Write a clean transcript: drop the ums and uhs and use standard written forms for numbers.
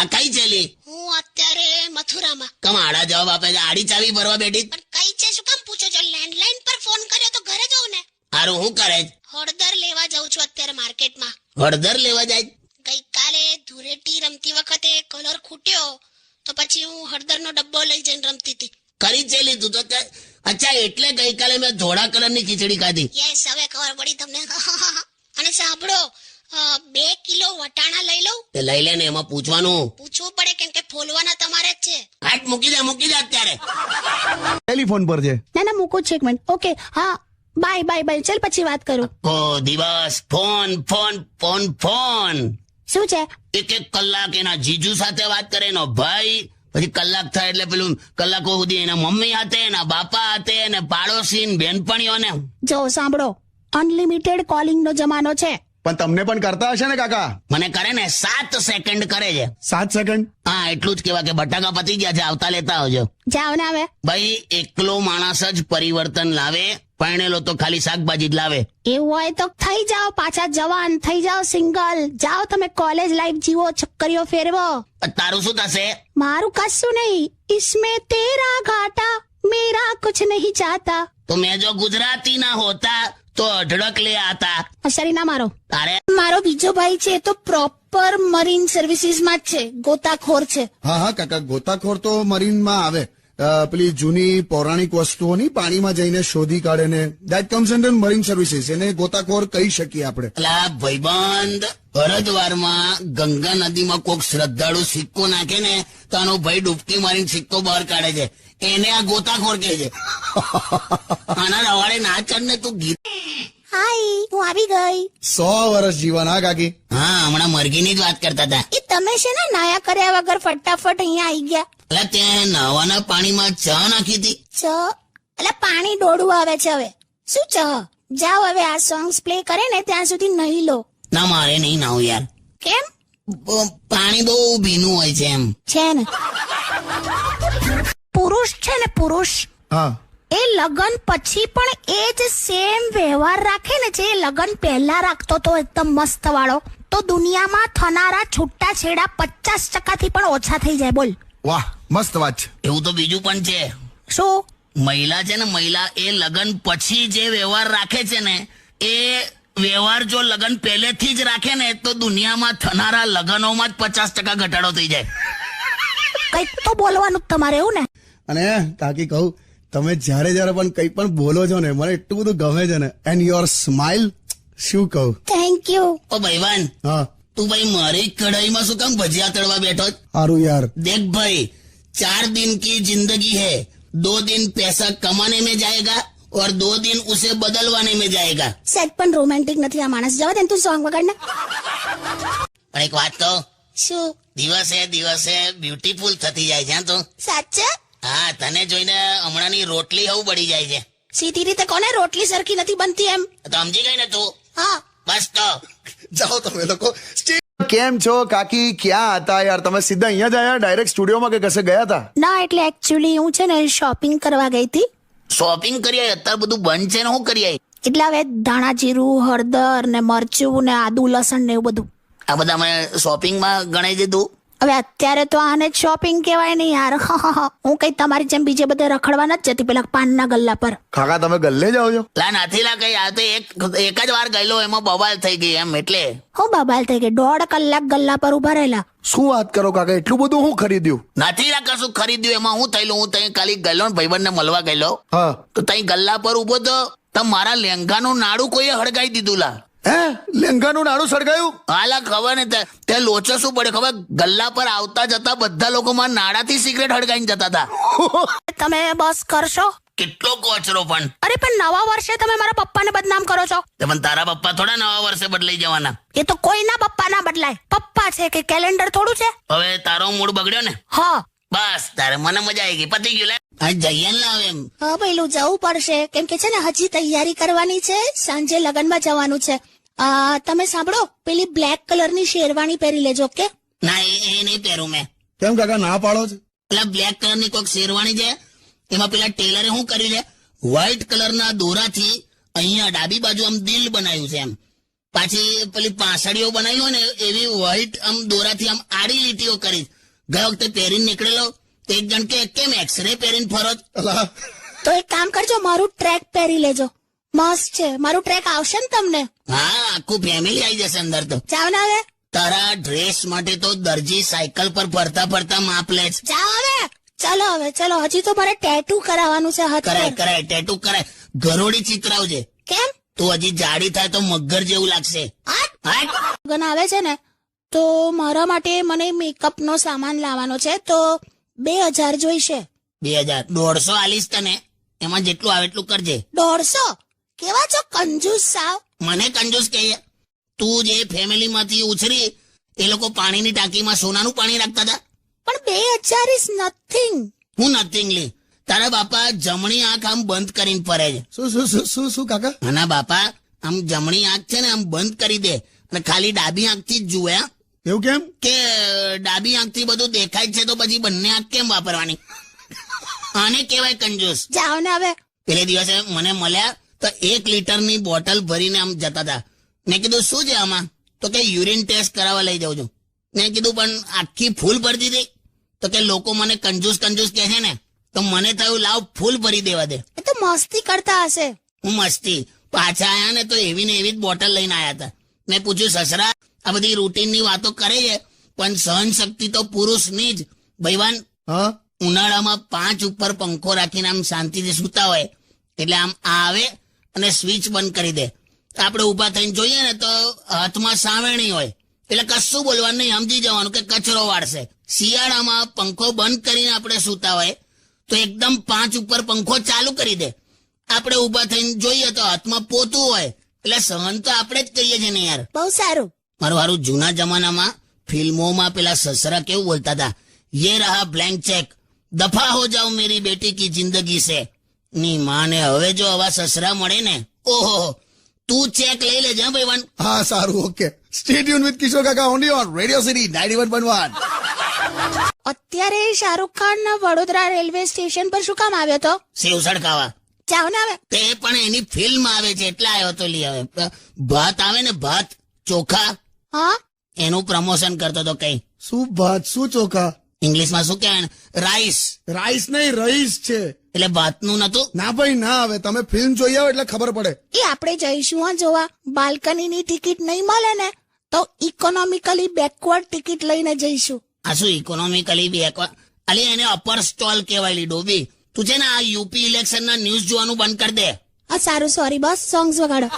આ કઈ ચેલી? હું અત્યારે મથુરામાં. કમ આડા જવાબ આપે છે? આડી ચાવી ભરવા બેઠી? પણ કઈ છે શું કામ પૂછો છો? લેન્ડલાઈન પર ફોન કર્યો તો ઘરે જઉં ને. હારું હું કરે? હળદર લેવા જાઉં છું અત્યારે માર્કેટમાં. હળદર લેવા જાય? ગઈકાલે ધૂળેટી રમતી વખતે કલર ખૂટ્યો તો પછી હું હળદરનો ડબ્બો લઈ જઈને રમતી હતી. કરી ચેલી તું તો? અચ્છા, એટલે ગઈકાલે મેં ધોળા કલરની ખીચડી ખાધી. યસ, હવે ખબર પડી તમને. અને સાંભળો, 2 કિલો વટાણા લઈ લઉં? તે લઈ લે ને, એમાં પૂછવાનું? પૂછવું પડે કેમ કે ફોલવાના તમારે જ છે. હાથ મૂકી દે અત્યારે. ટેલિફોન પર છે. ના ના મૂકો છે એક મિનિટ. ઓકે હા, બાય બાય બાય. ચલ પછી વાત કરું. ઓ દિવસ ફોન ફોન ફોન ફોન. શું છે? એક કલાક એના જીજુ સાથે વાત કરે, એનો ભાઈ. પછી કલાક થાય એટલે પેલું કલાકો સુધી એના મમ્મી હાથે, એના બાપા હાથે, અને પાડોશી બેનપણીઓને. જો સાંભળો, અનલિમિટેડ કોલિંગ નો જમાનો છે. પણ તમને પણ કરતા હશે ને કાકા? મને કરે ને 7 સેકન્ડ કરે છે. 7 સેકન્ડ? હા, એટલું જ કેવા કે બટાકા પતી ગયા છે, આવતા લેતા આવજો. જાઓ ને હવે. ભાઈ, એકલો માણસ જ પરિવર્તન લાવે, પરણેલો તો ખાલી શાકભાજી જ લાવે. એવું હોય તો થઈ જાઓ પાછા જવાન, થઈ જાઓ સિંગલ. જાઓ તમે કોલેજ લાઈફ જીવો, છક્કરીઓ ફેરવો. તારું શું થશે? મારું કશું નહીં. इसमें तेरा घाटा मेरा कुछ नहीं चाहता. તો મેં જો ગુજરાતી ના હોતા તો અઢળક લે આતા. શરી ના મારો. તારે મારો બીજો ભાઈ છે તો પ્રોપર મરીન સર્વિસીસ માં જ છે, ગોતાખોર છે. હા હા કાકા, ગોતાખોર તો મરીનમાં આવે. પેલી જૂની પૌરાણિક વસ્તુઓની પાણીમાં જઈને શોધી કાઢે ને, that comes under marine services. એને ગોતાખોર કહી શકીએ આપણે. અલા ભાઈબંધ, હરદ્વારમાં ગંગા નદીમાં કોક શ્રદ્ધાળુ સિક્કો નાખે ને તો આનો ભાઈ ડૂબકી મારીને સિક્કો બહાર કાઢે છે. એને આ ગોતાખોર કહે છે. આના રવાડે ના ચડ ને તું ગીત. હાય, હું આવી ગઈ. 100 વર્ષ જીવન. હા કાકી? હા, હમણાં મરઘીની જ વાત કરતા હતા. એ તમે છે ને નાયા કર્યા વગર ફટાફટ અહીંયા આવી ગયા. એટલે ત્યાં નહાવાના પાણીમાં ચા નાખી હતી. એટલે પાણી ડોળું આવે છે હવે. શું જાઓ હવે, આ સોંગ્સ પ્લે કરે ને ત્યાં સુધી નહીં લો. ના, મારે નહીં નાવું યાર. કેમ? પાણી બહુ ભીનું હોય છે એમ. છે ને, પુરુષ છે ને પુરુષ, હા, એ લગન પછી પણ એ જ સેમ વ્યવહાર રાખે ને જે લગન પહેલા રાખતો તો એકદમ મસ્ત વાળો, તો દુનિયામાં થનારા છૂટા છેડા 50% થી પણ ઓછા થઈ જાય. બોલ. વાહ, મસ્ત વાત છે. એવું તો બીજું પણ છે. શું? મહિલા છે ને, મહિલા એ લગન પછી જે વ્યવહાર રાખે છે ને, એ વ્યવહાર જો લગન પહેલેથી જ રાખે ને તો દુનિયામાં થનારા લગનોમાં જ 50% ઘટાડો થઈ જાય. કઈક તો બોલવાનું તમારે, એવું ને? અને કાકી કહું, તમે જ્યારે પણ કંઈ પણ બોલો છો ને, મને એટલું બધું ગમે છે ને. એન્ડ યોર સ્માઇલ, શું કહું. Thank you. ઓ ભાઈવાન, હા, તું ભાઈ મારી કઢાઈમાં શું કામ ભજીયા તળવા બેઠો? સારું યાર. देख भाई, 4 दिन की जिंदगी है. 2 दिन पैसा कमाने में जाएगा और 2 दिन उसे बदलवाने में जाएगा. સેટ પણ રોમેન્ટિક નથી આ માણસ. જવા દે ને, તું સોંગ વગાડ ને. પણ એક વાત તો, શું? દિવસે દિવસે બ્યુટીફુલ થતી જાય છે તું. સાચે? હા, તને જોઈને હમણાંની રોટલી હવું બળી જાય છે. સીધી રીતે કોને રોટલી સરખી નથી બનતી એમ? તો સમજી ગઈ ને તું? હા. બસ તો જાઓ તમે લોકો. કેમ છો કાકી? ક્યાં હતા યાર તમે? સીધા અહીંયા જ આયા ડાયરેક્ટ સ્ટુડિયોમાં કે કશે ગયા હતા? ના, એટલે એકચ્યુઅલી હું છે ને શોપિંગ કરવા ગઈ હતી. શોપિંગ કરી આવી? અત્યારે બધું બંધ છે ને, હું કરી આવી? એટલે હવે ધાણા જીરું, હળદર ને મરચું ને આદુ લસણ ને એવું બધું. આ બધા મેં શોપિંગમાં ગણાઈ દીધું. હવે અત્યારે તો આને જ શોપિંગ કહેવાય ને યાર. હું કઈ તમારી જેમ બીજે બધે રખડવા નથી જતી પેલા પાનના ગલ્લા પર. કાકા તમે ગલ્લે જાઓ છો? લા નથી લા, કઈ આ તો એક જ વાર ગયેલો, એમાં બબાલ થઈ ગઈ એમ. એટલે હું બબાલ થઈ ગઈ. 1.5 કલાક ગલ્લા પર ઉભા રહેલા. શું વાત કરો કાકા, એટલું બધું હું ખરીદ્યું? નથી લા કશું ખરીદ્યું. એમાં હું થયેલું, હું તઈ ખાલી ગયેલો ને ભાઈબંધને મળવા ગયેલો, હા, તો તઈ ગલ્લા પર ઉભો તો મારા લેંઘાનું નાડું કોઈએ હળગાઈ દીધું લા. હે? લેંઘાનું નાડું સળગાયું? હાલા ખબર ને તે લોચો શું પડે ખબર? ગલ્લા પર આવતા જતા બધા લોકો મારા નાડાથી સિગરેટ હળગાઈને જતા હતા. તમે બસ કરશો. કેટલો કોચરો પણ. અરે પણ નવા વર્ષે તમે મારા પપ્પાને બદનામ કરો છો. પણ તારા પપ્પા થોડા નવા વર્ષે બદલાઈ જવાના. એ તો કોઈના પપ્પા ના બદલાય. પપ્પા છે કે કેલેન્ડર થોડું છે. હવે તારો મૂડ બગડ્યો ને? હા. બસ તારે મને મજા આવી ગઈ, પતી ગયું. લે આ જઈએ ને હવે એમ. હા પેલું જવું પડશે કેમ કે છે ને હજી તૈયારી કરવાની છે, સાંજે લગનમાં જવાનું છે. તમે સાંભળો, પેલી બ્લેક કલરની શેરવાણી પહેરી લેજો. ઓકે? ના, એ નહીં પહેરું મેં. કેમ કાકા ના પાડો છો? પેલા બ્લેક કલરની કોઈક શેરવાણી છે, એમાં પેલા ટેલરે શું કર્યું છે, વ્હાઈટ કલરના દોરાથી અહીંયા ડાબી બાજુ આમ દિલ બનાવ્યું છે એમ. પાછી પેલી પાંસળીઓ બનાવી હોય ને એવી વ્હાઈટ આમ દોરાથી આમ આડી લીટીઓ કરી. ગયા વખતે પહેરીને નીકળેલો તો એક જણ કે કેમ એક્સરે પહેરીને ફરો છો? અલા તો એક કામ કરજો, મારું ટ્રેક પહેરી લેજો, મસ્ત છે મારું ટ્રેક, આવશે ને તમને? હા, આખું ફેમિલી આવી જશે અંદર તો. જાવ ને હવે, તારા ડ્રેસ માટે તો દરજી સાયકલ પર ફરતા ફરતા માપ લે છે. જાવ હવે, ચલો હવે ચલો, હજી તો મારે ટેટુ કરાવવાનું છે હાથ કરાય પર. કરાય, ટેટુ કરાય. ગરોળી ચિતરાવજે. કેમ? તું હજી જાડી થાય તો મગર જેવું લાગશે. હાટ. લગન આવે છે ને તો મારા માટે મને મેકઅપ નો સામાન લાવવાનો છે, તો 2000 જોઈશે. 2000 150 આલીશ તને, એમાં જેટલું આવે એટલું કરજે. 150? કેવા છો કંજૂસ સાવ. મને કંજૂસ કહે? તું જે ફેમિલી માંથી ઉછરી એ લોકો પાણીની ટાંકીમાં સોનાનું પાણી રાખતા હતા. પણ 2000 ઇઝ નથિંગ. હું નથિંગ લી. તારા બાપા જમણી આંખ આમ બંધ કરીને ફરે છે. શું કાકા? આના બાપા આમ જમણી આંખ છે ને આમ બંધ કરી દે અને ખાલી ડાબી આંખથી જ જુએ. હા? એવું કેમ? કે ડાબી આંખથી બધું દેખાય છે તો પછી બંને આંખ કેમ વાપરવાની? આને કહેવાય કંજૂસ. જાઓ ને હવે. પેલે દિવસે મને મળ્યા તો 1 લીટરની બોટલ ભરીને આમ જતા હતા. મેં કીધું શું છે આમાં? તો કે યુરિન ટેસ્ટ કરાવવા લઈ જાઉં છું. મેં કીધું પણ આખી ફૂલ ભરી દીધી. તો કે લોકો મને કંજૂસ કંજૂસ કહે છે ને, તો મને થયું લાવ ફૂલ ભરી દેવા દે. એ તો મસ્તી કરતા હશે. હું મસ્તી. પાછા આયા ને તો એવી ને એવી જ બોટલ લઈને આયા હતા. મેં પૂછ્યું સસરા આ બધી રૂટીનની વાતો કરે છે પણ સહન શક્તિ તો પુરુષની જ. ભઈવાન, હા ઉનાળામાં 5 ઉપર પંખો રાખીને આમ શાંતિથી સૂતા હોય એટલે આમ આવે અને સ્વિચ બંધ કરી દે. આપણે ઊભા થઈને જોઈએ ને તો હાથમાં સાવેણી હોય એટલે કશું બોલવાનું નહીં, સમજી જવાનું કે કચરો વાળશે. શિયાળામાં પંખો બંધ કરીને આપણે સૂતા હોય તો એકદમ 5 ઉપર પંખો ચાલુ કરી દે. આપણે ઊભા થઈને જોઈએ તો હાથમાં પોતું હોય એટલે સહન તો આપણે જ કરીએ છીએ ને યાર. બહુ સારું. મારું હારું જૂના જમાનામાં ફિલ્મોમાં પેલા સસરા કેવું બોલતા હતા, યે રહા બ્લેન્ક ચેક, દફા હો જાઓ મેરી બેટી કી જિંદગી સે. ની માને હવે જો આવા સસરા મળે ને, ઓહો, તું ચેક લઈ લેજે હા ભાઈવાન. હા સારું, ઓકે. સ્ટે ટ્યુન વિથ કિશોર કાકા ઓનલી ઓન રેડિયો સિટી 91.1. અત્યારે શાહરુખ ખાન વડોદરા રેલવે સ્ટેશન પર શું કામ આવ્યો તો? સેવસળ ખાવા. જાઓ ને હવે. તે પણ એની ફિલ્મ આવે છે એટલે આવ્યો તો. લી હવે ભાત આવે ને, ભાત ચોખા, હા, એનું પ્રમોશન કરતો તો. કઈ શું ભાત શું ચોખા? ઇંગ્લિશમાં શું કહેવાય? રાઈસ. રાઈસ નહીં, રઈસ છે. એટલે ભાતનું નતું. ના ભાઈ ના, હવે તમે ફિલ્મ જોઈ આવો એટલે ખબર પડે. એ આપણે જઈશું હા જોવા. બાલ્કનીની ટિકિટ નહીં મળે ને તો ઇકોનોમિકલી બેકવર્ડ ટિકિટ લઈને જઈશું. આ શું ઇકોનોમિકલી બી અલી એને અપર સ્ટોલ કહેવાય લી ડોબી. તું છે ને આ યુપી ઇલેક્શનના ન્યૂઝ જોવાનું બંધ કરી દે. સારું, સોરી બસ, સોંગ્સ વગાડો.